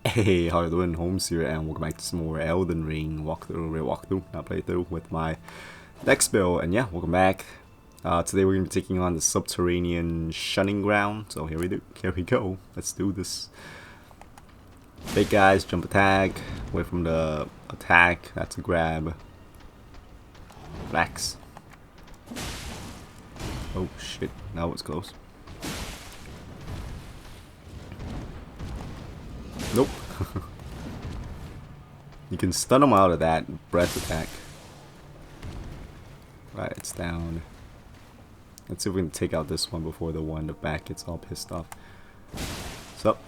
Hey, how you doing? Holmes here, and welcome back to some more Elden Ring walkthrough, not playthrough, with my Dex Build. And yeah, welcome back. Today we're gonna be taking on the Subterranean Shunning-Grounds. So here we go. Let's do this. Big guys, jump attack, away from the attack. That's a grab. Relax. Oh shit, that was close. Nope. You can stun them out of that breath attack. Right, it's down. Let's see if we can take out this one before the one in the back gets all pissed off. So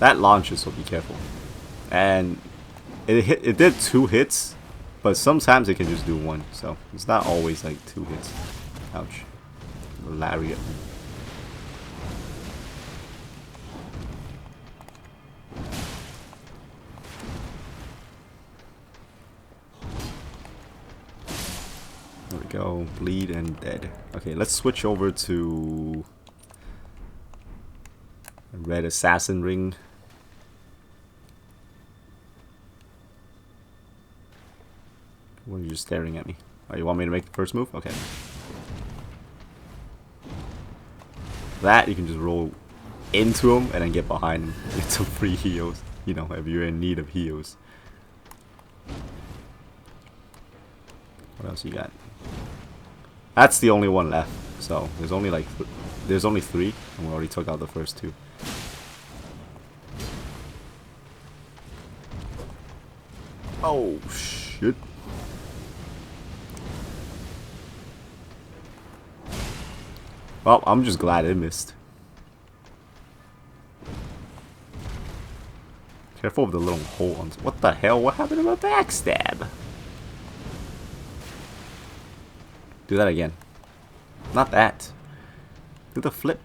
that launches, so be careful. And it did 2 hits, but sometimes it can just do 1. So it's not always like 2 hits. Ouch. Lariat. There we go. Bleed and dead. Okay, let's switch over to Red Assassin Ring. What are you just staring at me? Oh, you want me to make the first move? Okay. That you can just roll into him and then get behind him. Get some free heals. You know, if you're in need of heals. What else you got? That's the only one left. So there's only like there's only 3, and we already took out the first 2. Oh shit. Well, I'm just glad it missed. Careful with the little hole on. What the hell? What happened to my backstab? Do that again. Not that. Do the flip.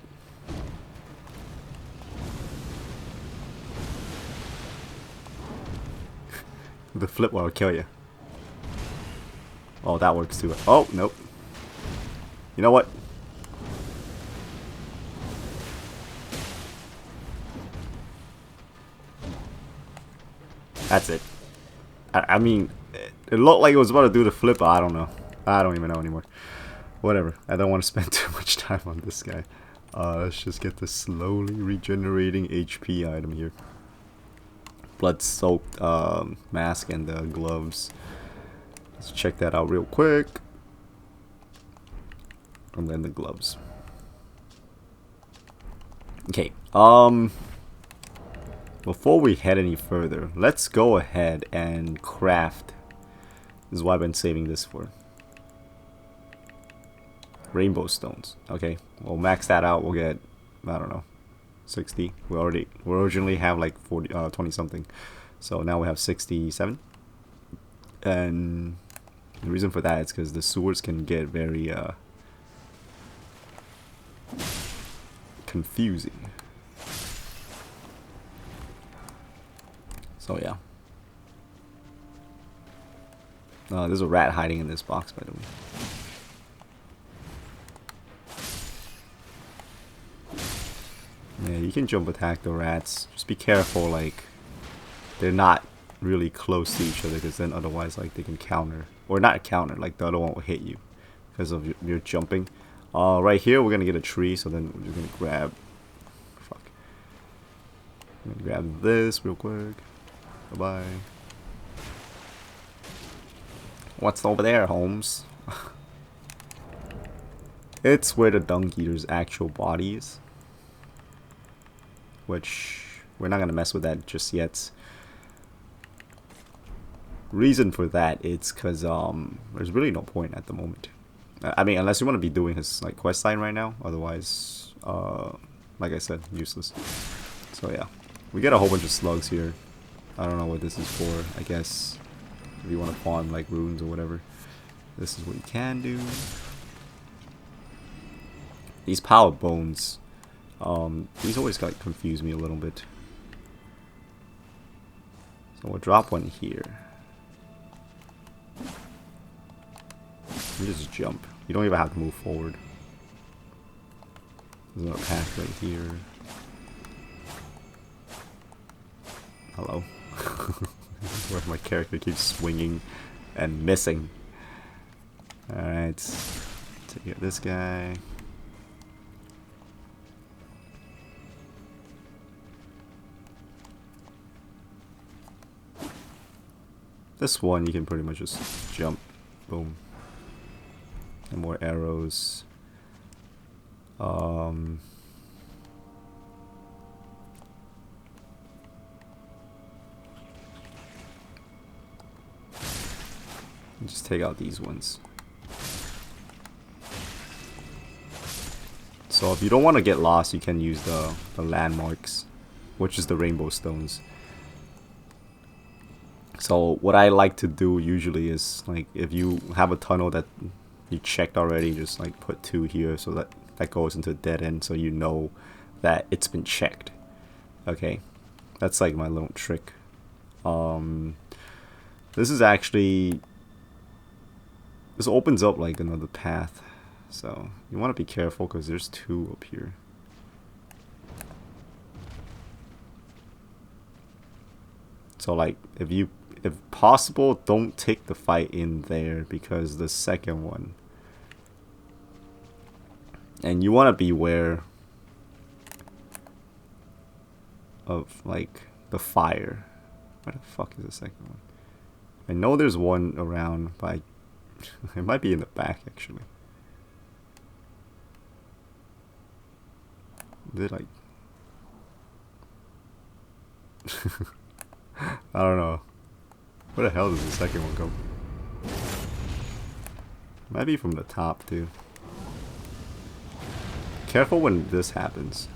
The flip will kill you. Oh, that works too. Oh, nope. You know what? That's it. I mean, it looked like it was about to do the flip, but I don't know. I don't even know anymore. Whatever. I don't want to spend too much time on this guy. Let's just get the slowly regenerating HP item here. Bloodsoaked Mask and the gloves. Let's check that out real quick. And then the gloves. Okay. Before we head any further, let's go ahead and craft. This is what I've been saving this for. Rainbow stones. Okay, we'll max that out. We'll get, I don't know, 60. We originally have like 20 something. So now we have 67. And the reason for that is because the sewers can get very confusing. So yeah. There's a rat hiding in this box, by the way. Yeah, you can jump attack the rats. Just be careful, like, they're not really close to each other, because then otherwise, like, they can counter. Or not counter, like, the other one will hit you because of your jumping. Right here, we're going to get a tree, so then we're just going to grab... Fuck. I'm going to grab this real quick. Bye-bye. What's over there, Holmes? It's where the Dung Eater's actual body is. Which, we're not going to mess with that just yet. Reason for that is because there's really no point at the moment. I mean, unless you want to be doing his like quest line right now. Otherwise, like I said, useless. So yeah, we get a whole bunch of slugs here. I don't know what this is for. I guess if you want to farm like runes or whatever, this is what you can do. These power bones. These always like confuse me a little bit. So we'll drop one here. You just jump. You don't even have to move forward. There's another path right here. Hello. Where my character keeps swinging and missing. Alright. Take out this guy. This one you can pretty much just jump. Boom. And more arrows. Just take out these ones. So if you don't want to get lost, you can use the landmarks, which is the rainbow stones. So what I like to do usually is, like, if you have a tunnel that you checked already, just like put 2 here so that that goes into a dead end, so you know that it's been checked. Okay, that's like my little trick. This is actually, this opens up like another path, so you want to be careful because there's 2 up here. So like, if possible, don't take the fight in there, because the second one, and you want to beware of like the fire. Where the fuck is the second one? I know there's one around, but it might be in the back actually. Did like I don't know. Where the hell does the second one go? Might be from the top too. Careful when this happens.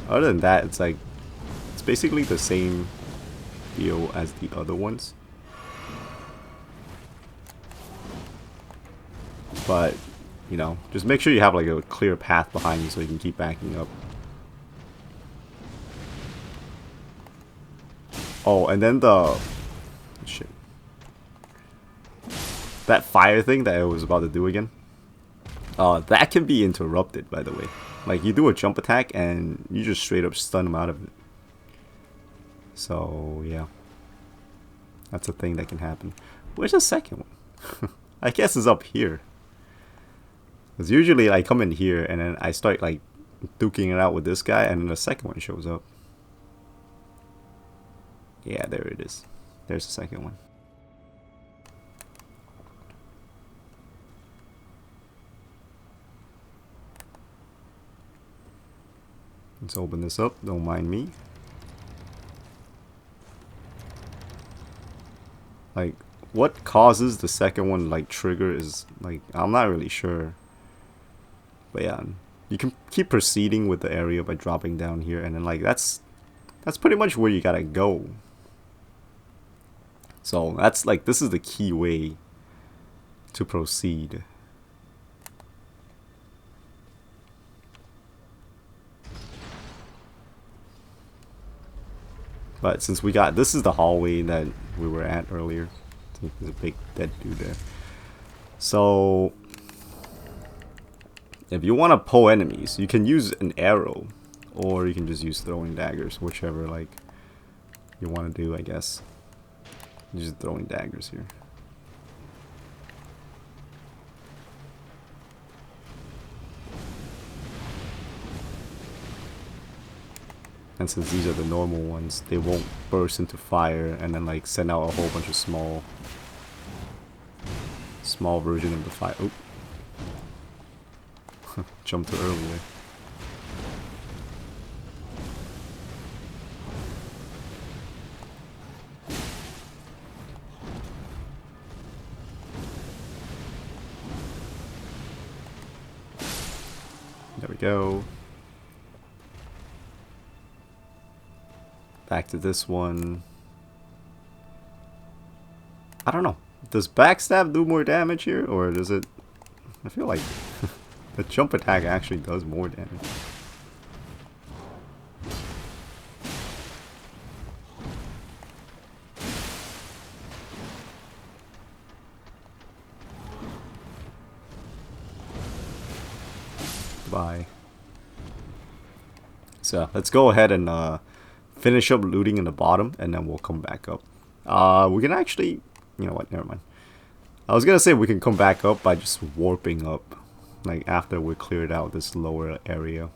Other than that, it's like, it's basically the same deal as the other ones. But, you know, just make sure you have like a clear path behind you so you can keep backing up. Oh, and then the... shit. That fire thing that I was about to do again. That can be interrupted, by the way. Like, you do a jump attack and you just straight up stun them out of it. So, yeah. That's a thing that can happen. Where's the second one? I guess it's up here. Because usually I come in here and then I start like duking it out with this guy and then the second one shows up. Yeah, there it is. There's the second one. Let's open this up, don't mind me. Like, what causes the second one like trigger is like, I'm not really sure. But yeah, you can keep proceeding with the area by dropping down here, and then like that's pretty much where you gotta go. So that's like, this is the key way to proceed. But since we got, this is the hallway that we were at earlier. I think there's a big dead dude there. So if you want to pull enemies, you can use an arrow, or you can just use throwing daggers, whichever like you want to do, I guess. Just throwing daggers here. And since these are the normal ones, they won't burst into fire and then like send out a whole bunch of small version of the fire. Oop. Jumped too early there. There we go. Back to this one. I don't know. Does backstab do more damage here, or does it... I feel like the jump attack actually does more damage. nearby. So let's go ahead and finish up looting in the bottom, and then we'll come back up. We can actually, you know what, never mind. I was gonna say we can come back up by just warping up, like after we cleared out this lower area,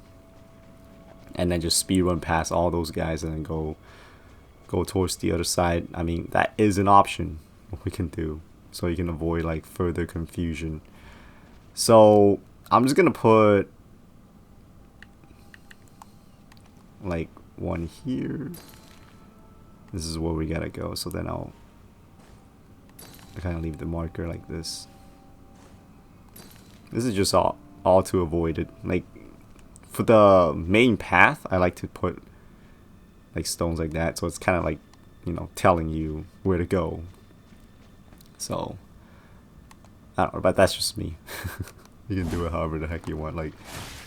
and then just speedrun past all those guys and then go towards the other side. I mean, that is an option we can do, so you can avoid like further confusion. So I'm just gonna put like one here. This is where we gotta go, so then I'll kind of leave the marker like this. This is just all to avoid it. Like for the main path, I like to put like stones like that, so it's kind of like, you know, telling you where to go. So I don't know, but that's just me. You can do it however the heck you want. Like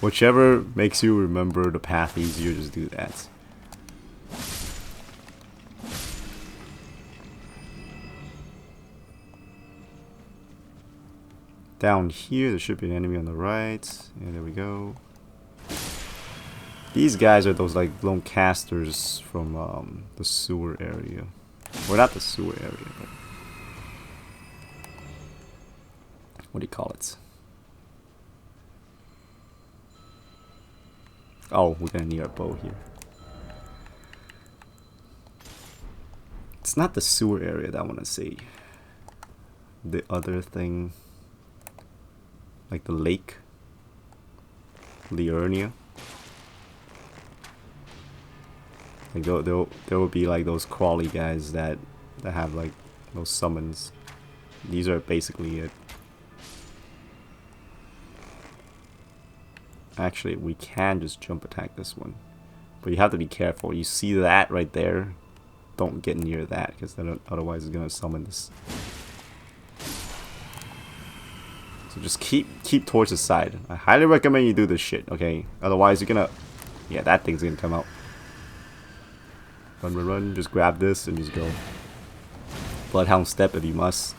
whichever makes you remember the path easier, just do that. Down here, there should be an enemy on the right. Yeah, there we go. These guys are those like lone casters from the sewer area. Well, not the sewer area, but what do you call it? Oh, we're gonna need our bow here. It's not the sewer area that I want to say. The other thing, like the lake, Liurnia. Like there will be like those crawly guys that have like those summons. These are basically it. Actually, we can just jump attack this one, but you have to be careful. You see that right there? Don't get near that, because then otherwise it's gonna summon this. So just keep towards the side. I highly recommend you do this shit, okay? Otherwise you're gonna, yeah, that thing's gonna come out. Run, run, run. Just grab this and just go. Bloodhound step if you must.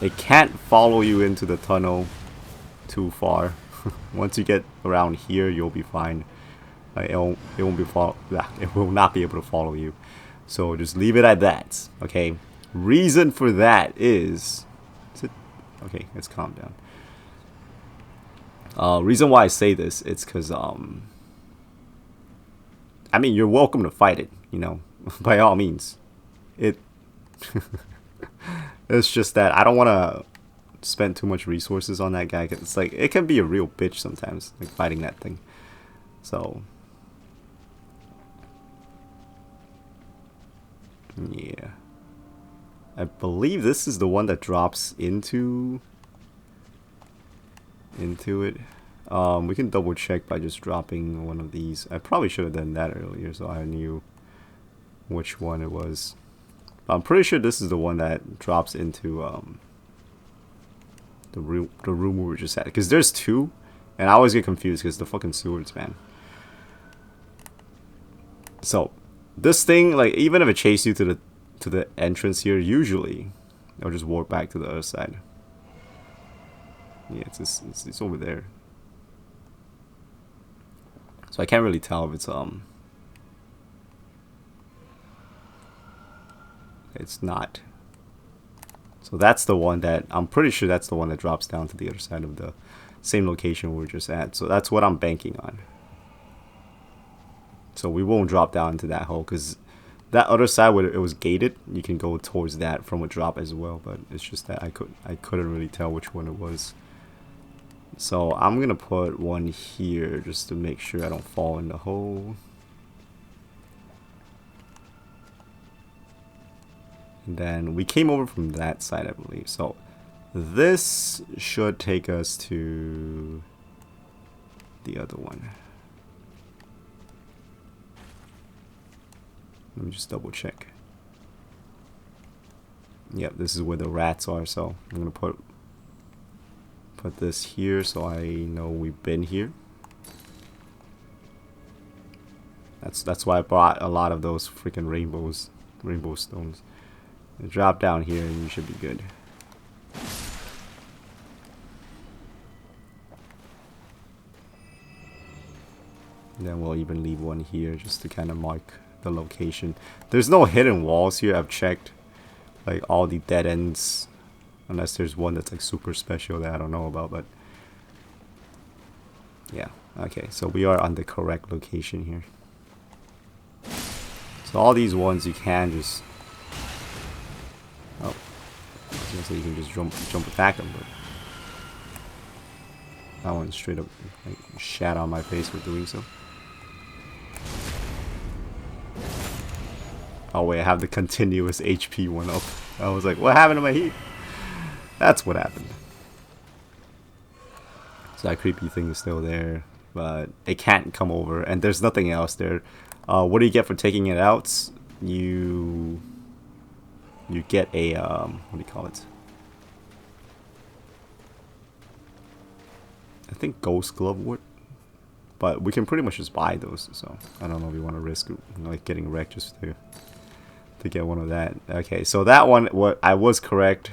It can't follow you into the tunnel too far. Once you get around here, you'll be fine. It will not be able to follow you. So just leave it at that. Okay. Reason for that is it? Okay, let's calm down. Reason why I say this, it's because I mean, you're welcome to fight it, you know, by all means. It's just that I don't want to spend too much resources on that guy, 'cause it's like it can be a real bitch sometimes, like fighting that thing. So yeah, I believe this is the one that drops into it. We can double check by just dropping one of these. I probably should have done that earlier so I knew which one it was. I'm pretty sure this is the one that drops into the room we were just at, because there's two and I always get confused because the fucking sewers, man. So this thing, like, even if it chases you to the entrance here, usually it'll just warp back to the other side. Yeah, it's over there. So I can't really tell if it's not. So that's the one that, I'm pretty sure that's the one that drops down to the other side of the same location we were just at. So that's what I'm banking on. So we won't drop down into that hole, because that other side where it was gated, you can go towards that from a drop as well. But it's just that I couldn't really tell which one it was. So I'm gonna put one here just to make sure I don't fall in the hole. And then we came over from that side, I believe. So this should take us to the other one. Let me just double check. Yep, this is where the rats are. So I'm gonna put this here so I know we've been here. That's why I brought a lot of those freaking rainbow stones. Drop down here and you should be good. Then we'll even leave one here just to kind of mark the location. There's no hidden walls here. I've checked like all the dead ends, unless there's one that's like super special that I don't know about. But yeah, okay, so we are on the correct location here. So all these ones you can just, oh, I was gonna say you can just jump attack them, but that one straight up like shat on my face for doing so. Oh wait, I have the continuous HP one up. I was like, what happened to my heat? That's what happened. So that creepy thing is still there, but it can't come over, and there's nothing else there. What do you get for taking it out? You get a what do you call it? I think Ghost Glove would, but we can pretty much just buy those. So I don't know if we want to risk like getting wrecked just to get one of that. Okay, so that one, what I was correct.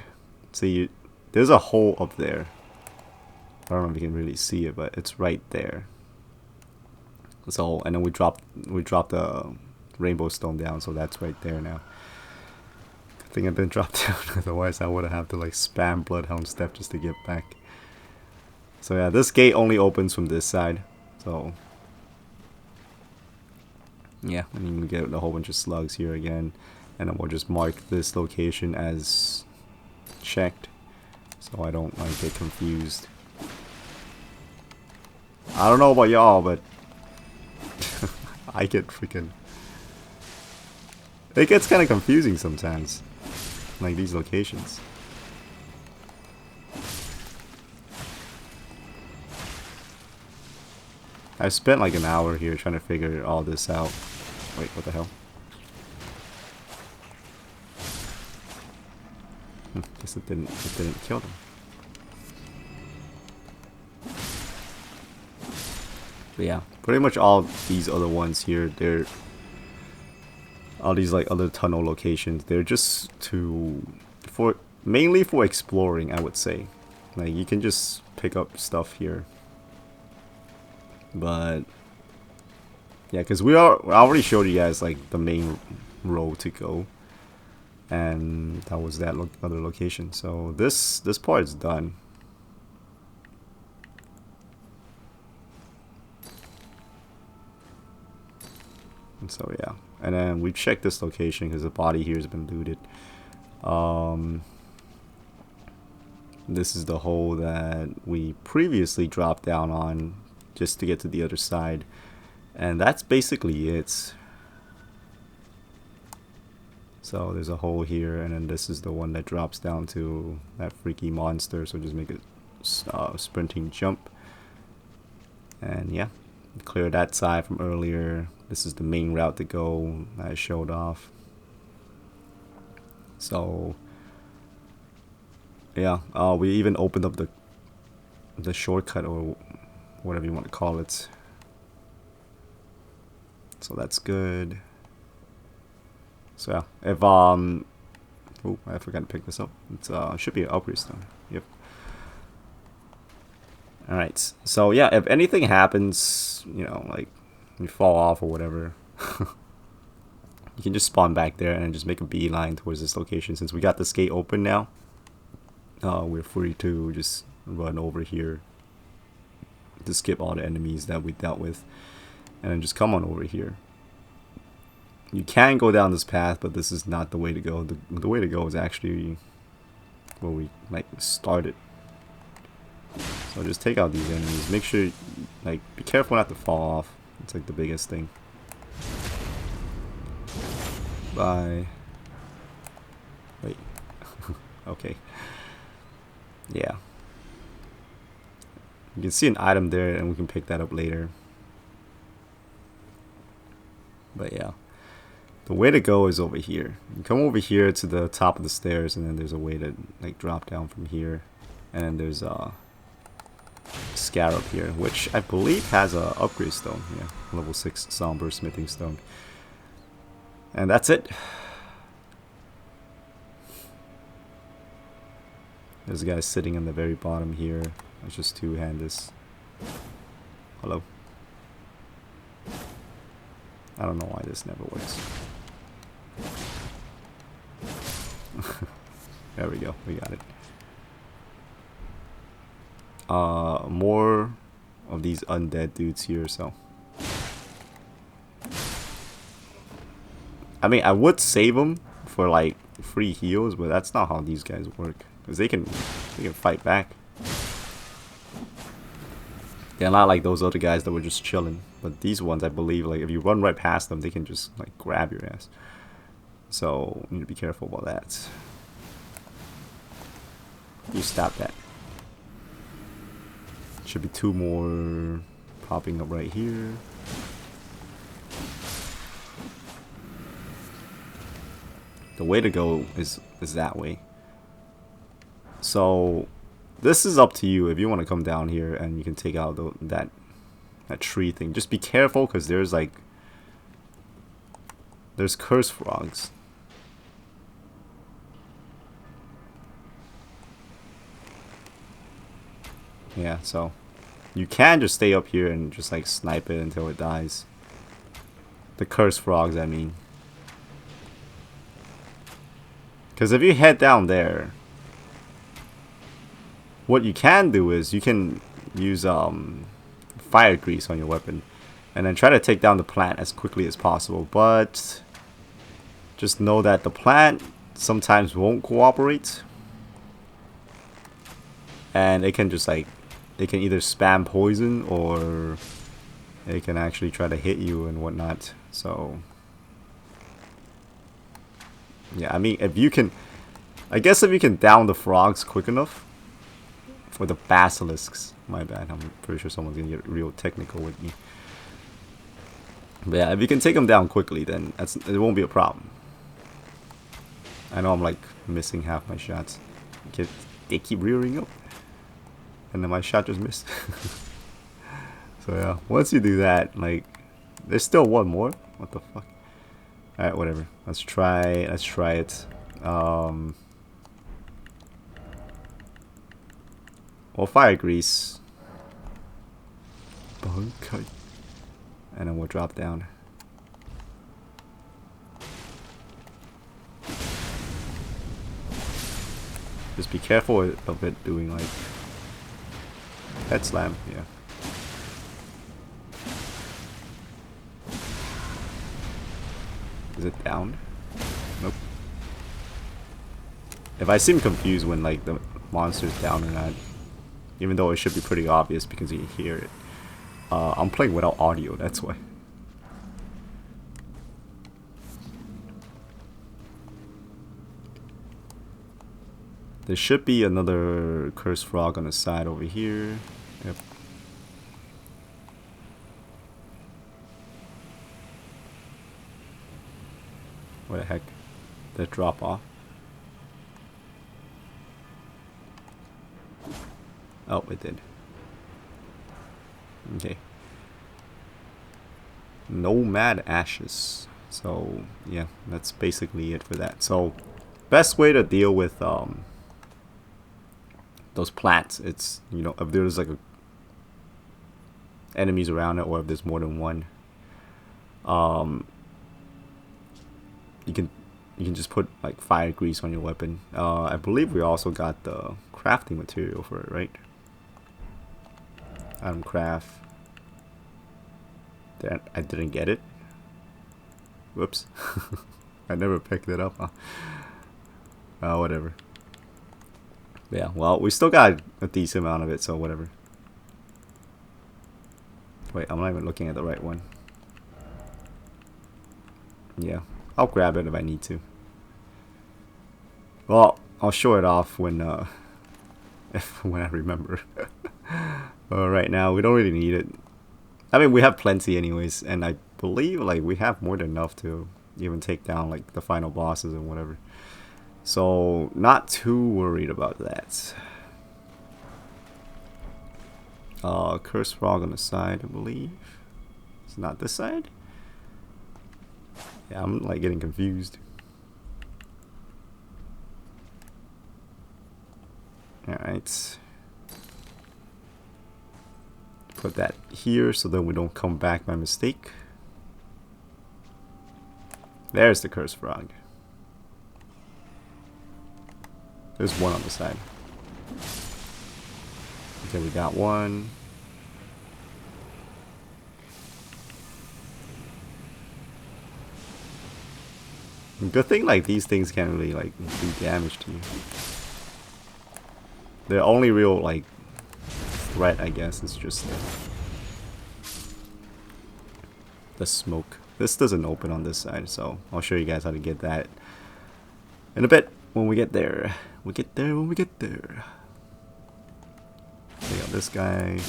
See, there's a hole up there. I don't know if you can really see it, but it's right there. So, and then we dropped the rainbow stone down, so that's right there now. Good thing it didn't drop down, otherwise I would have to like spam Bloodhound Step just to get back. So yeah, this gate only opens from this side. So yeah, and you can get a whole bunch of slugs here again, and then we'll just mark this location as checked, so I don't like get confused. I don't know about y'all, but I get freaking... It gets kind of confusing sometimes, like these locations. I spent like an hour here trying to figure all this out. Wait, what the hell? Guess it didn't kill them. But yeah, pretty much all these other ones here, they're all these like other tunnel locations, they're just mainly for exploring, I would say. Like you can just pick up stuff here. But yeah, because I already showed you guys like the main road to go, and that was that other location. So this part is done. And so yeah, and then we checked this location because the body here has been looted. This is the hole that we previously dropped down on just to get to the other side, and that's basically it. So there's a hole here, and then this is the one that drops down to that freaky monster, so just make a sprinting jump. And yeah, clear that side from earlier. This is the main route to go that I showed off. So yeah, we even opened up the shortcut, or whatever you want to call it. So that's good. So yeah, if oh, I forgot to pick this up. It's should be an upgrade stone. Yep. All right. So yeah, if anything happens, you know, like you fall off or whatever, you can just spawn back there and just make a beeline towards this location. Since we got this gate open now, we're free to just run over here to skip all the enemies that we dealt with, and then just come on over here. You can go down this path, but this is not the way to go. The way to go is actually where we like started. So just take out these enemies. Make sure, like, be careful not to fall off. It's like the biggest thing. Bye. Wait. Okay. Yeah. You can see an item there, and we can pick that up later. But yeah, the way to go is over here. You come over here to the top of the stairs, and then there's a way to like drop down from here. And then there's a scarab here, which I believe has a upgrade stone. Yeah, level 6 somber smithing stone. And that's it. There's a guy sitting in the very bottom here. Let's just two-hand this. Hello. I don't know why this never works. There we go. We got it. More of these undead dudes here, so. I mean, I would save them for like free heals, but that's not how these guys work. Because they can fight back. They're not like those other guys that were just chilling. But these ones, I believe, like if you run right past them, they can just like grab your ass. So you need to be careful about that. You stop that. Should be 2 more popping up right here. The way to go is that way. So this is up to you if you want to come down here and you can take out that tree thing. Just be careful because there's curse frogs. Yeah, so you can just stay up here and just like snipe it until it dies. The curse frogs, I mean. Because if you head down there, what you can do is you can use fire grease on your weapon and then try to take down the plant as quickly as possible. But just know that the plant sometimes won't cooperate. And it can just like, it can either spam poison or it can actually try to hit you and whatnot. So yeah, I mean, if you can, I guess if you can down the frogs quick enough, or the basilisks, my bad, I'm pretty sure someone's gonna get real technical with me. But yeah, if you can take them down quickly, then it won't be a problem. I know I'm like missing half my shots. They keep rearing up, and then my shot just missed. So yeah, once you do that, like, there's still one more. What the fuck? Alright, whatever. Let's try it. Well, fire grease. Bone cut. And then we'll drop down. Just be careful of it doing like head slam, yeah. Is it down? Nope. If I seem confused when like the monster's down or not, even though it should be pretty obvious because you can hear it. I'm playing without audio, that's why. There should be another cursed frog on the side over here. Yep. What the heck? Did it drop off? Oh, it did. Okay. Nomad Ashes. So, yeah, that's basically it for that. So, best way to deal with those plants, it's, you know, if there's like enemies around it or if there's more than one, you can just put like fire grease on your weapon. I believe we also got the crafting material for it, right? Item craft. I didn't get it. Whoops. I never picked it up, huh? Whatever. Yeah, well, we still got a decent amount of it, so whatever. Wait, I'm not even looking at the right one. Yeah, I'll grab it if I need to. Well, I'll show it off when when I remember. Right now, we don't really need it. I mean, we have plenty anyways, and I believe like we have more than enough to even take down like the final bosses and whatever. So, not too worried about that. Cursed frog on the side, I believe. It's not this side? Yeah, I'm like getting confused. Alright. Put that here so that we don't come back by mistake. There's the cursed frog. There's one on the side. Okay, we got one. Good thing like these things can't really like do damage to you. The only real like threat, I guess, is just the smoke. This doesn't open on this side, so I'll show you guys how to get that in a bit when we get there. We get there when we get there. We got this guy.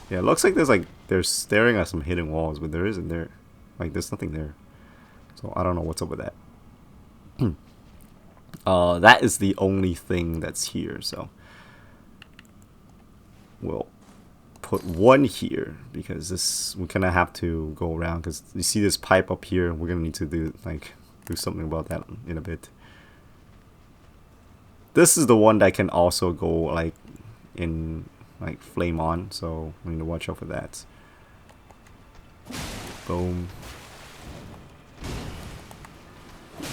Yeah, it looks like there's like they're staring at some hidden walls, but there isn't there. Like there's nothing there. So I don't know what's up with that. That is the only thing that's here, so we'll put one here because this we're gonna have to go around because you see this pipe up here. We're gonna need to do something about that in a bit. This is the one that can also go like in like flame on, so we need to watch out for that. Boom.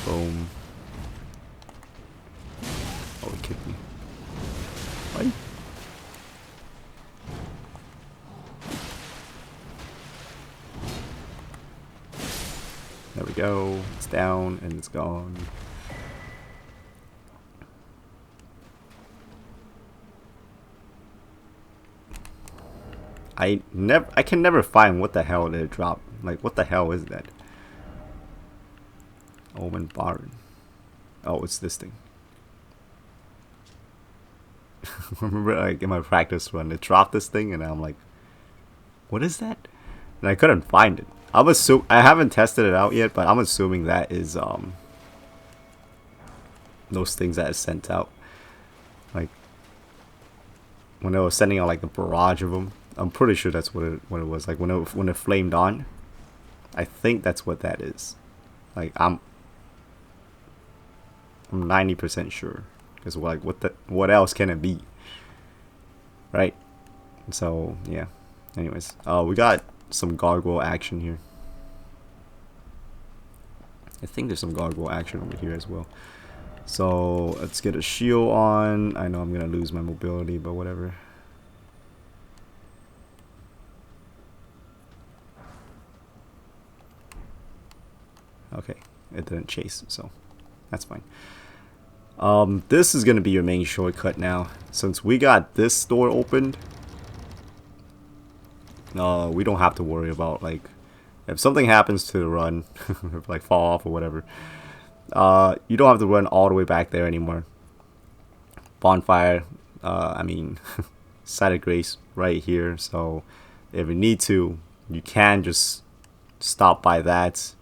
Boom. Oh, he kicked me. What? There we go. It's down and it's gone. I can never find what the hell they dropped. Like, what the hell is that? Omen Bairn. Oh, it's this thing. Remember, like in my practice run, it dropped this thing, and I'm like, "What is that?" And I couldn't find it. I haven't tested it out yet, but I'm assuming that is those things that is sent out. Like when they were sending out like the barrage of them. I'm pretty sure that's what it was. Like when it flamed on. I think that's what that is. Like I'm 90% sure, because like what else can it be, right? So yeah. Anyways, we got some gargoyle action here. I think there's some gargoyle action over here as well. So let's get a shield on. I know I'm gonna lose my mobility, but whatever. Okay, it didn't chase, so that's fine. This is gonna be your main shortcut now. Since we got this door opened, we don't have to worry about like if something happens to the run, like fall off or whatever. You don't have to run all the way back there anymore. Bonfire, I mean, site of grace right here. So if you need to, you can just stop by that,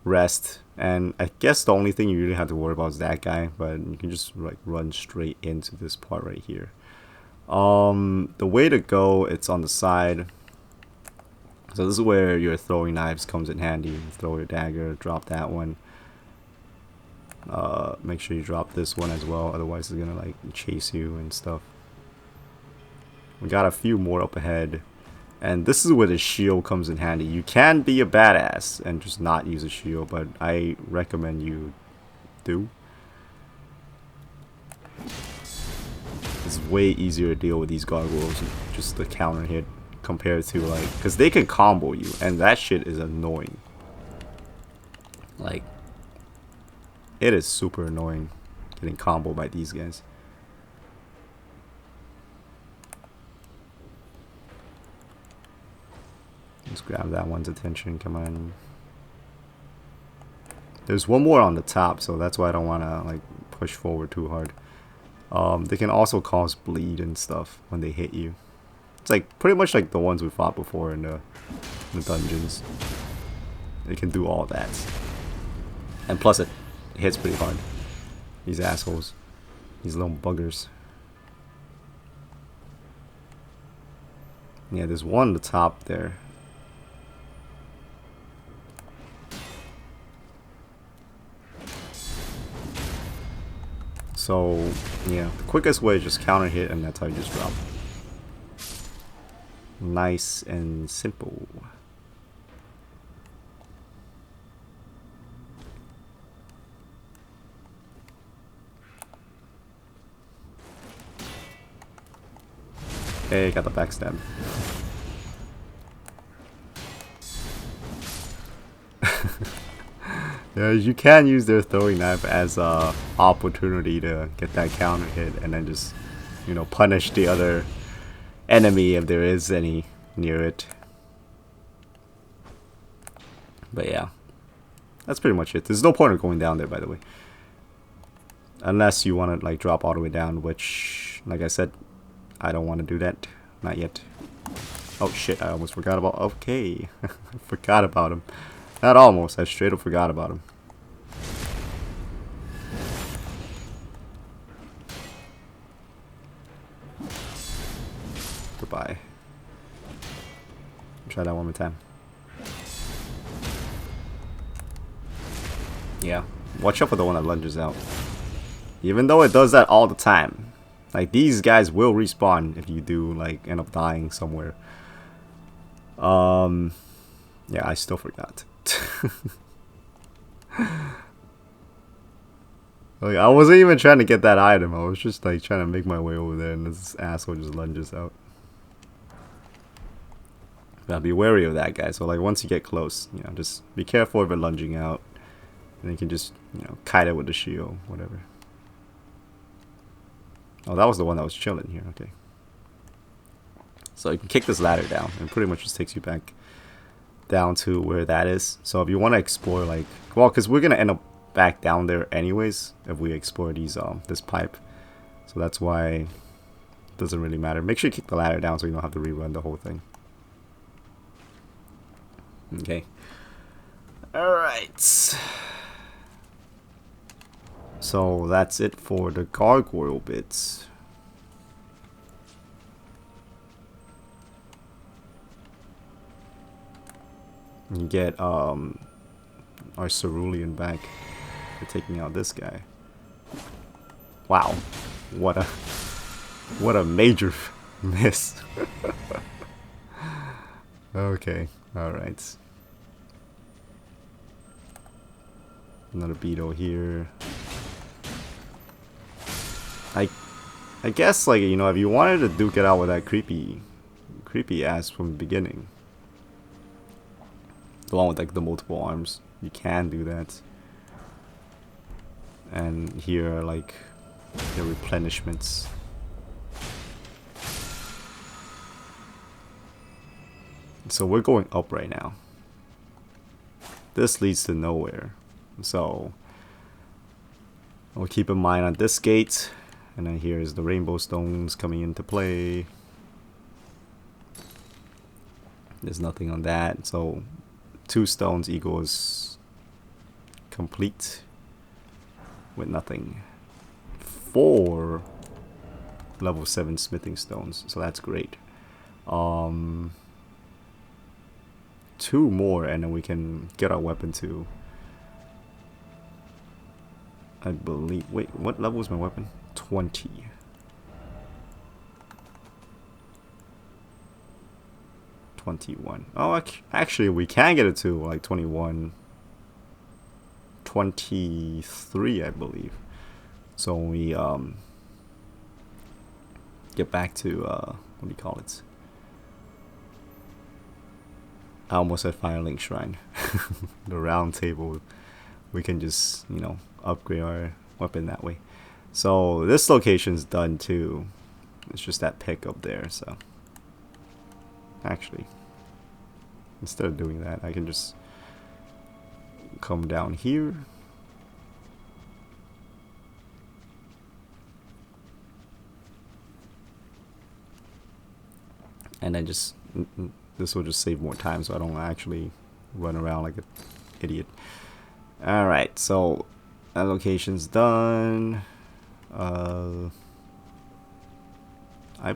rest, and I guess the only thing you really have to worry about is that guy. But you can just like run straight into this part right here. The way to go, it's on the side. So this is where your throwing knives comes in handy. You throw your dagger, drop that one. Make sure you drop this one as well, otherwise it's gonna like chase you and stuff. We got a few more up ahead, and this is where the shield comes in handy. You can be a badass and just not use a shield, but I recommend you do. It's way easier to deal with these gargoyles, just the counter hit, compared to like, because they can combo you, and that shit is annoying. Like, it is super annoying getting comboed by these guys. Let's grab that one's attention, come on. There's one more on the top, so that's why I don't want to like push forward too hard. They can also cause bleed and stuff when they hit you. It's like pretty much like the ones we fought before in the dungeons. They can do all that. And plus it hits pretty hard. These assholes. These little buggers. Yeah, there's one on the top there. So, yeah, the quickest way is just counter hit, and that's how you just drop. Nice and simple. Hey, got the backstab. Yeah, you can use their throwing knife as a opportunity to get that counter hit and then just, you know, punish the other enemy if there is any near it. But yeah, that's pretty much it. There's no point of going down there, by the way, unless you want to like drop all the way down, which, like I said, I don't want to do that. Not yet. Oh shit, I almost forgot about... Okay. I forgot about him. Not almost, I straight up forgot about him. Goodbye. Try that one more time. Yeah. Watch out for the one that lunges out. Even though it does that all the time. Like, these guys will respawn if you do, like, end up dying somewhere. Yeah, I still forgot. Like, I wasn't even trying to get that item. I was just, like, trying to make my way over there, and this asshole just lunges out. Gotta be wary of that guy. So, like, once you get close, you know, just be careful of it lunging out. And you can just, you know, kite it with the shield, whatever. Oh, that was the one that was chilling here. Okay. So you can kick this ladder down, and pretty much just takes you back down to where that is. So if you want to explore, like, well, because we're gonna end up back down there anyways if we explore these this pipe. So that's why it doesn't really matter. Make sure you kick the ladder down so you don't have to rerun the whole thing. Okay. All right. So that's it for the gargoyle bits. You get our cerulean back for taking out this guy. Wow, what a major miss. Okay, all right. Another beetle here. I guess, like, you know, if you wanted to duke it out with that creepy ass from the beginning, the one with like the multiple arms, you can do that. And here are like the replenishments. So we're going up right now. This leads to nowhere. So we'll keep in mind on this gate. And then here's the rainbow stones coming into play. There's nothing on that. So 2 stones equals complete with nothing. 4 level 7 smithing stones. So that's great. 2 more and then we can get our weapon to, I believe, wait, what level is my weapon? 20. 21. Oh, actually we can get it to like 21. 23, I believe. So when we get back to what do you call it? I almost said Firelink Shrine. The round table. We can just, you know, upgrade our weapon that way. So this location's done too. It's just that pick up there, so actually instead of doing that, I can just come down here. And then just, this will just save more time so I don't actually run around like an idiot. Alright, so that location's done. I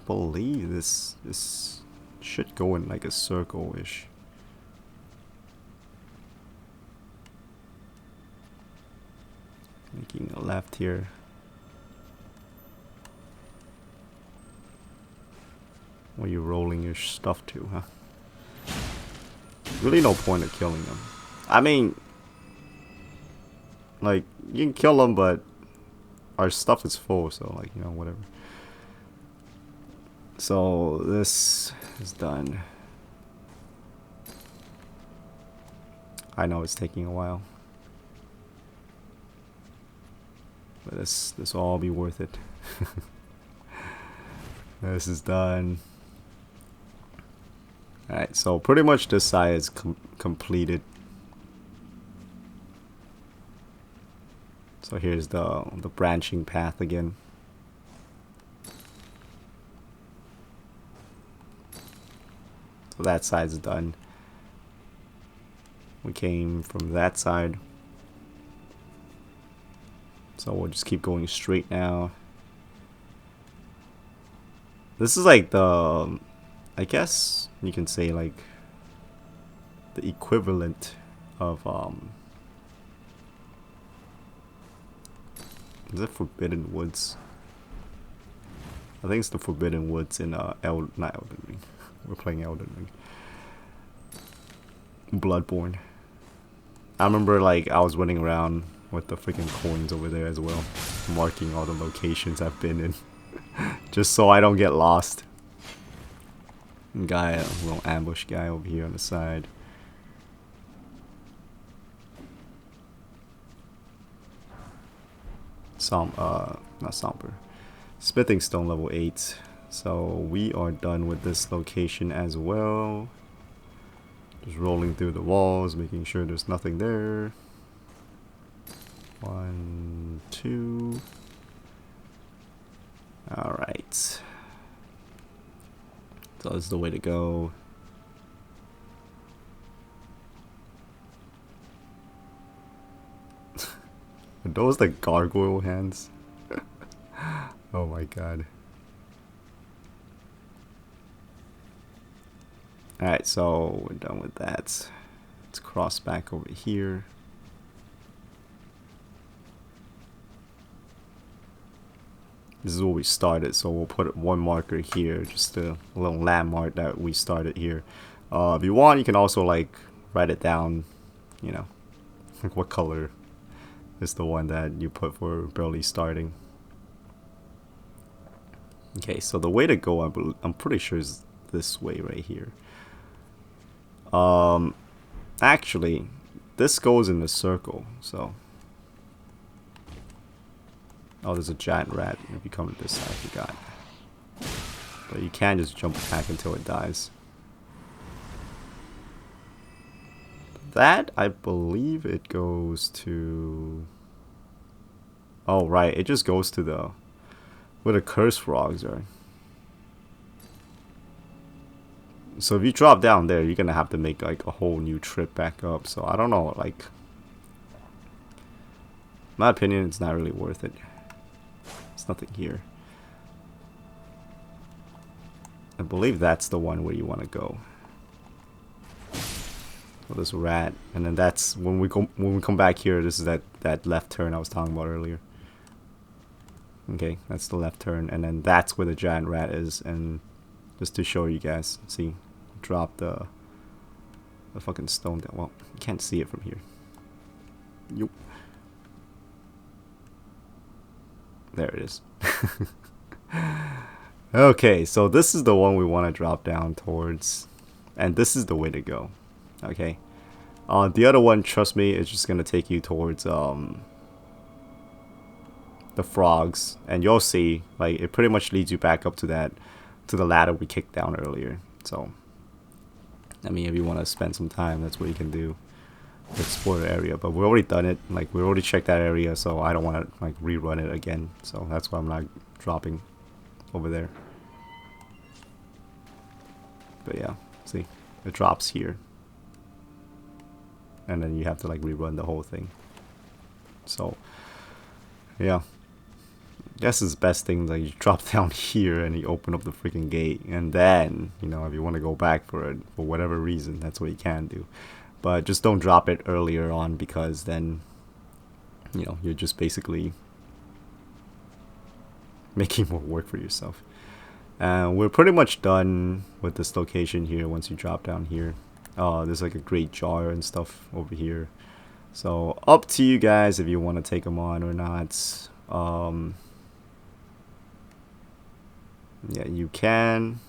believe this should go in like a circle-ish. Making a left here. Where you rolling your stuff to, huh? Really no point of killing them. I mean, like, you can kill them, but our stuff is full, so, like, you know, whatever. So this is done. I know it's taking a while, but this will all be worth it. This is done. Alright, so pretty much this side is completed. So here's the branching path again. So that side's done. We came from that side. So we'll just keep going straight now. This is like the, I guess you can say like the equivalent of is it Forbidden Woods? I think it's the Forbidden Woods in not Elden Ring. We're playing Elden Ring. Bloodborne. I remember like I was running around with the freaking coins over there as well, marking all the locations I've been in, just so I don't get lost. Guy, a little ambush guy over here on the side. Not Somber. Smithing Stone level 8. So we are done with this location as well. Just rolling through the walls, making sure there's nothing there. 1, 2. Alright. So this is the way to go. Are those the gargoyle hands? Oh my god. Alright, so we're done with that. Let's cross back over here. This is where we started, so we'll put one marker here, just a little landmark that we started here. If you want, you can also like write it down, you know, like what color is the one that you put for barely starting. Okay, so the way to go, I'm pretty sure is this way right here. Actually, this goes in a circle, so. Oh, there's a giant rat if you come to this side, I forgot. But you can just jump attack until it dies. That, I believe it goes to... Oh, right, it just goes to the... where the cursed frogs are. So if you drop down there, you're gonna have to make like a whole new trip back up. So I don't know, like... in my opinion, it's not really worth it. There's nothing here. I believe that's the one where you want to go. Well, this rat, and then that's when we come back here. This is that left turn I was talking about earlier. Okay, that's the left turn, and then that's where the giant rat is. And just to show you guys, see, drop the fucking stone down. Well, you can't see it from here. Yup. There it is. Okay, so this is the one we want to drop down towards, and this is the way to go. Okay, the other one, trust me, is just gonna take you towards the frogs, and you'll see, like, it pretty much leads you back up to the ladder we kicked down earlier. So, I mean, if you want to spend some time, that's what you can do. Explore the area, but we've already done it. Like, we already checked that area, so I don't want to like rerun it again. So that's why I'm not dropping over there. But yeah, see, it drops here, and then you have to like rerun the whole thing. So yeah, I guess it's the best thing that you drop down here and you open up the freaking gate, and then, you know, if you want to go back for it for whatever reason, that's what you can do. But just don't drop it earlier on, because then, you know, you're just basically making more work for yourself. And we're pretty much done with this location here once you drop down here. There's like a great jar and stuff over here. So up to you guys if you want to take them on or not. Yeah, you can.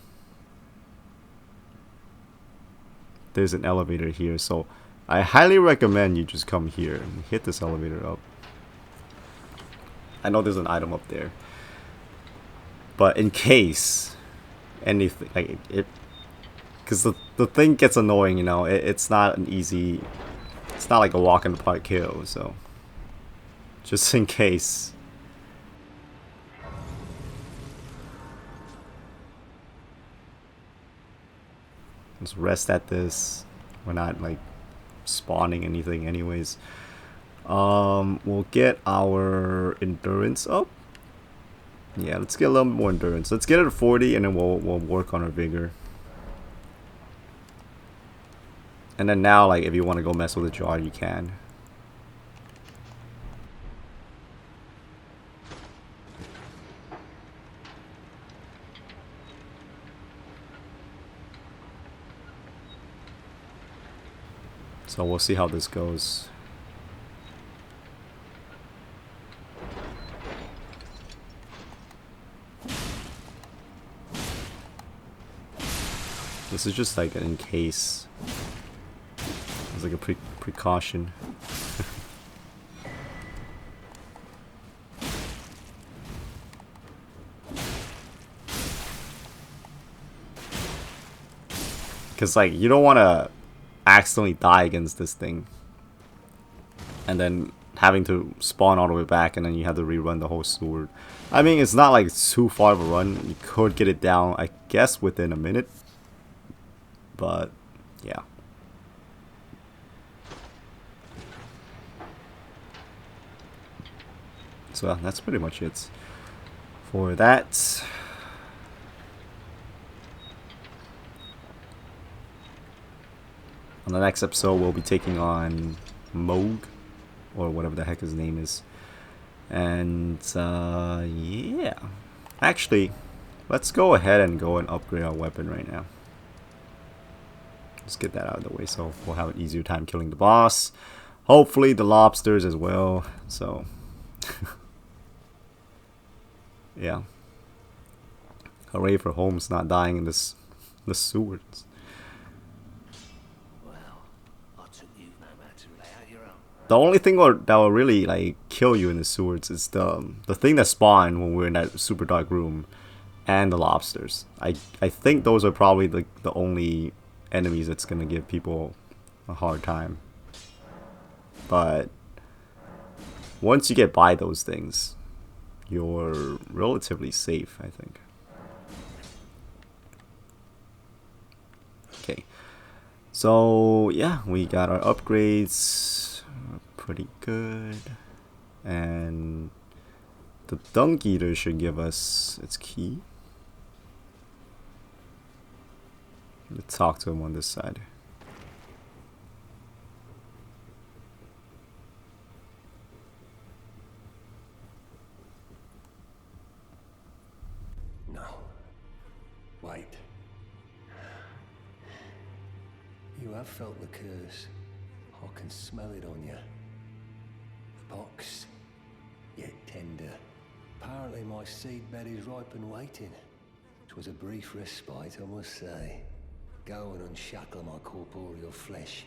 There's an elevator here, so I highly recommend you just come here and hit this elevator up. I know there's an item up there, but in case anything, like it, because the thing gets annoying, you know, it's not an easy, it's not like a walk in the park kill, so just in case. Let's rest at this. We're not like spawning anything anyways. We'll get our endurance up. Yeah, let's get a little bit more endurance. Let's get it to 40 and then we'll work on our vigor. And then now, like, if you want to go mess with the jar, you can. So we'll see how this goes. This is just like an in case. It's like a precaution. Because like you don't want to accidentally die against this thing and then having to spawn all the way back and then you have to rerun the whole sword. I mean, it's not like too far of a run. You could get it down, I guess, within a minute, but yeah. So that's pretty much it for that. On the next episode, we'll be taking on Moog, or whatever the heck his name is. And, yeah. Actually, let's go ahead and go and upgrade our weapon right now. Let's get that out of the way so we'll have an easier time killing the boss. Hopefully the lobsters as well, so... yeah. Hooray for Holmes not dying in the sewers. The only thing that will really like kill you in the sewers is the thing that spawned when we're in that super dark room, and the lobsters. I think those are probably the only enemies that's gonna give people a hard time. But once you get by those things, you're relatively safe, I think. Okay. So yeah, we got our upgrades. Pretty good, and the Dung Eater should give us its key. Let's talk to him on this side. No. Wait. You have felt the curse. I can smell it on you. Pox, yet tender. Apparently my seedbed is ripe and waiting. 'Twas a brief respite, I must say. Go and unshackle my corporeal flesh,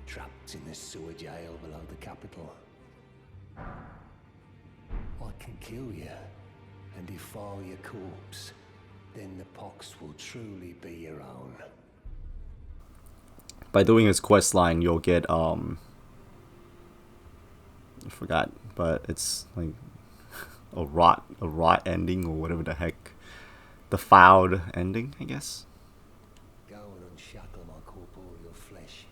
trapped in the sewer jail below the capital. I can kill you and defile your corpse. Then the pox will truly be your own. By doing his quest line, you'll get I forgot, but it's like a rot ending or whatever the heck, the fouled ending, I guess. Go and unshackle my corporeal flesh,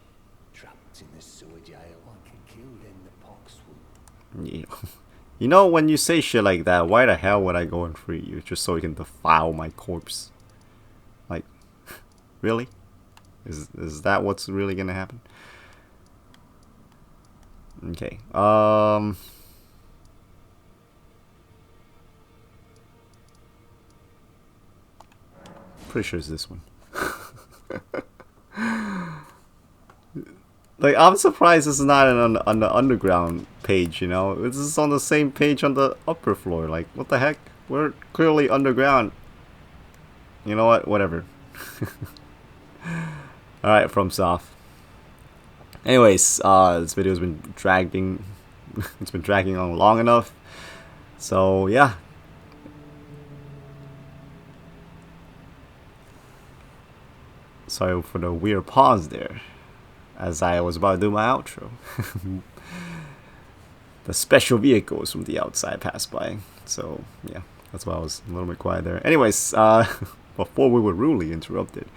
trapped in the sewer jail. I can kill then the pox will. Yeah. You know, when you say shit like that, why the hell would I go and free you just so you can defile my corpse? Like, really? Is that what's really gonna happen? Okay. Pretty sure it's this one. Like, I'm surprised this is not on the underground page, you know? This is on the same page on the upper floor. Like, what the heck? We're clearly underground. You know what? Whatever. Alright, FromSoft. Anyways, this video's been dragging. It's been dragging on long enough. So yeah. Sorry for the weird pause there, as I was about to do my outro. The special vehicles from the outside passed by. So yeah, that's why I was a little bit quiet there. Anyways, before we were rudely interrupted,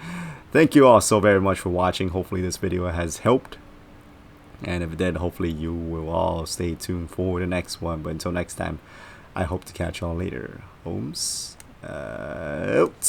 thank you all so very much for watching. Hopefully this video has helped. And if it did, hopefully you will all stay tuned for the next one. But until next time, I hope to catch y'all later. Ohms out.